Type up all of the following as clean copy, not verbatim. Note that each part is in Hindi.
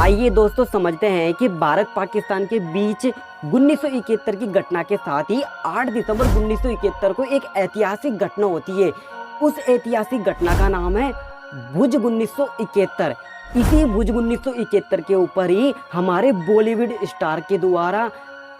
आइए दोस्तों समझते हैं कि भारत पाकिस्तान के बीच 1971 की घटना के साथ ही 8 दिसंबर 1971 को एक ऐतिहासिक घटना होती है। उस ऐतिहासिक घटना का नाम है भुज 1971। इसी भुज 1971 के ऊपर ही हमारे बॉलीवुड स्टार के द्वारा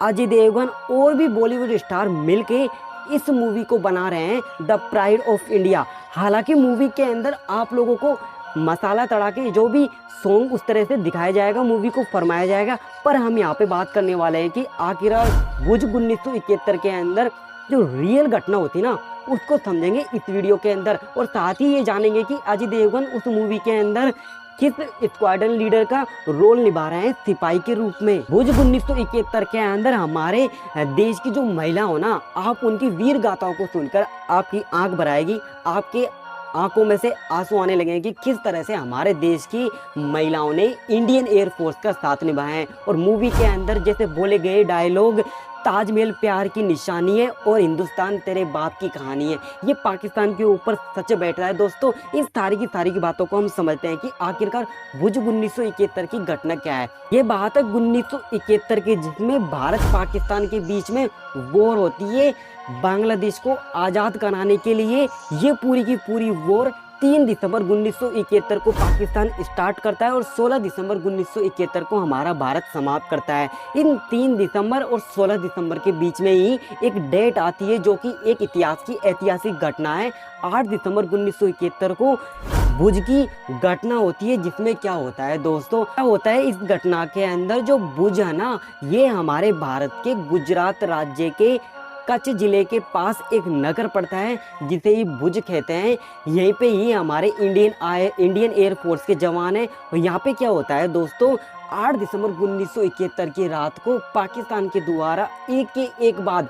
अजय देवगन और भी बॉलीवुड स्टार मिलके इस मूवी को बना रहे हैं, द प्राइड ऑफ इंडिया। हालांकि मूवी के अंदर आप लोगों को मसाला तड़ा के जो भी सॉन्ग उस तरह से दिखाया जाएगा, मूवी को फरमाया जाएगा, पर हम यहाँ पे बात करने वाले हैं कि आखिर भुज 1971 के अंदर जो रियल घटना होती ना उसको समझेंगे इस वीडियो के अंदर। और साथ ही ये जानेंगे कि अजय देवगन उस मूवी के अंदर किस स्क्वाड्रन लीडर का रोल निभा रहे हैं सिपाही के रूप में। भुज 1971 के अंदर हमारे देश की जो महिला हो ना, आप उनकी वीर गाथाओं को सुनकर आपकी आंख भर आएगी, आपके आंखों में से आंसू आने लगेंगे कि किस तरह से हमारे देश की महिलाओं ने इंडियन एयरफोर्स का साथ निभाया है। और मूवी के अंदर जैसे बोले गए डायलॉग, ताजमहल प्यार की निशानी है और हिंदुस्तान तेरे बाप की कहानी है, ये पाकिस्तान के ऊपर सच बैठ रहा है। दोस्तों इस सारी की बातों को हम समझते हैं कि आखिरकार भुज 1971 की घटना क्या है। ये बात है 1971 की, जिसमें भारत पाकिस्तान के बीच में वॉर होती है बांग्लादेश को आज़ाद कराने के लिए। ये पूरी की पूरी वॉर 3 दिसंबर 1971 को पाकिस्तान स्टार्ट करता है और 16 दिसंबर 1971 को हमारा भारत समाप्त करता है। इन 3 दिसंबर और 16 दिसंबर के बीच में ही एक डेट आती है जो कि एक इतिहास की ऐतिहासिक घटना है। 8 दिसंबर 1971 को भुज की घटना होती है, जिसमें क्या होता है दोस्तों, क्या होता है इस घटना के अंदर, जो भुज है ना, ये हमारे भारत के गुजरात राज्य के कच्छ जिले के पास एक नगर पड़ता है जिसे ही भुज कहते हैं। यहीं पे ही हमारे इंडियन एयरफोर्स के जवान हैं। और यहाँ पे क्या होता है दोस्तों, 8 दिसंबर 1971 की रात को पाकिस्तान के द्वारा एक के एक बाद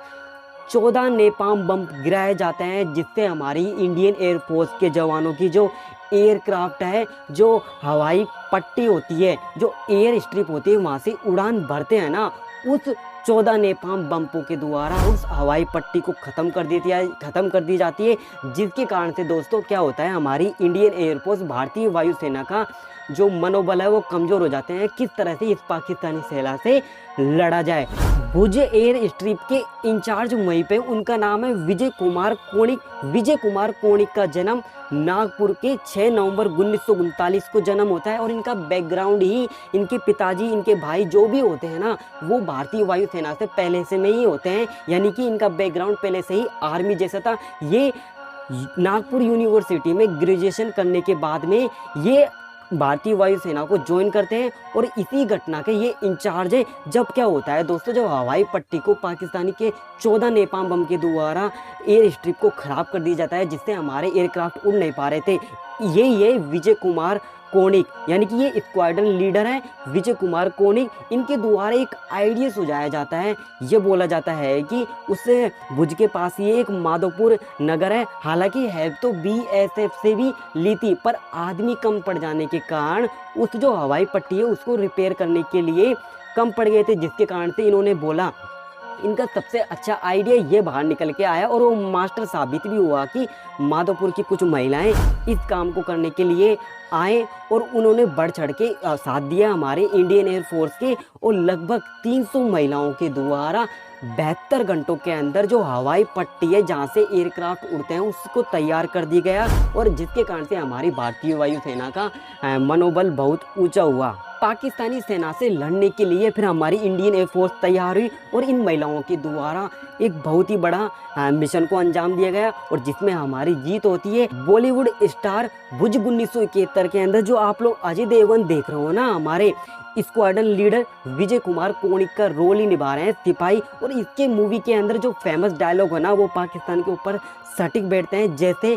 14 नेपाम बम गिराए जाते हैं, जिससे हमारी इंडियन एयरफोर्स के जवानों की जो एयरक्राफ्ट है, जो हवाई पट्टी होती है, जो एयर स्ट्रिप होती है, वहाँ से उड़ान भरते हैं ना, उस 14 नेपाम बम्पों के द्वारा उस हवाई पट्टी को ख़त्म कर दी जाती है। जिसके कारण से दोस्तों क्या होता है, हमारी इंडियन एयरफोर्स, भारतीय वायुसेना का जो मनोबल है वो कमज़ोर हो जाते हैं। किस तरह से इस पाकिस्तानी सेना से लड़ा जाए। भुज एयर स्ट्रिप के इंचार्ज वहीं पे, उनका नाम है विजय कुमार कोणिक। विजय कुमार कोणिक का जन्म नागपुर के 6 नवंबर 1939 को जन्म होता है। और इनका बैकग्राउंड ही, इनके पिताजी, इनके भाई जो भी होते हैं ना, वो भारतीय वायुसेना से पहले से में ही होते हैं, यानी कि इनका बैकग्राउंड पहले से ही आर्मी जैसा था। ये नागपुर यूनिवर्सिटी में ग्रेजुएशन करने के बाद में ये भारतीय वायुसेना को ज्वाइन करते हैं और इसी घटना के ये इंचार्ज है। जब क्या होता है दोस्तों, जब हवाई पट्टी को पाकिस्तानी के 14 नेपाम बम के द्वारा एयर स्ट्रिप को खराब कर दिया जाता है, जिससे हमारे एयरक्राफ्ट उड़ नहीं पा रहे थे। ये विजय कुमार कोणिक, यानी कि ये स्क्वाड्रन लीडर है विजय कुमार कोणिक, इनके द्वारा एक आइडिया सुझाया जाता है। ये बोला जाता है कि उससे भुज के पास ये एक माधोपुर नगर है। हालांकि हेल्प तो BSF से भी ली थी, पर आदमी कम पड़ जाने के कारण उस जो हवाई पट्टी है उसको रिपेयर करने के लिए कम पड़ गए थे, जिसके कारण से इन्होंने बोला, इनका सबसे अच्छा आइडिया ये बाहर निकल के आया और वो मास्टर साबित भी हुआ कि माधोपुर की कुछ महिलाएं इस काम को करने के लिए आए और उन्होंने बढ़ चढ़ के साथ दिया हमारे इंडियन एयरफोर्स के। और लगभग 300 महिलाओं के द्वारा 72 घंटों के अंदर जो हवाई पट्टी है जहाँ से एयरक्राफ्ट उड़ते हैं उसको तैयार कर दिया गया, और जिसके कारण से हमारी भारतीय वायुसेना का मनोबल बहुत ऊंचा हुआ। पाकिस्तानी सेना से लड़ने के लिए फिर हमारी इंडियन एयरफोर्स तैयार हुई और इन महिलाओं के द्वारा एक बहुत ही बड़ा मिशन को अंजाम दिया गया, और जिसमें हमारी जीत होती है। बॉलीवुड स्टार भुज 1971 के अंदर जो आप लोग अजय देवगन देख रहे हो ना, हमारे स्क्वाड्रन लीडर विजय कुमार कोणिक का रोल ही निभा रहे हैं सिपाही। और इसके मूवी के अंदर जो फेमस डायलॉग है ना, वो पाकिस्तान के ऊपर सटीक बैठते हैं, जैसे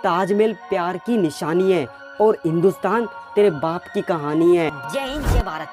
ताजमहल प्यार की निशानी है और हिंदुस्तान तेरे बाप की कहानी है। जय हिंद, जय भारत।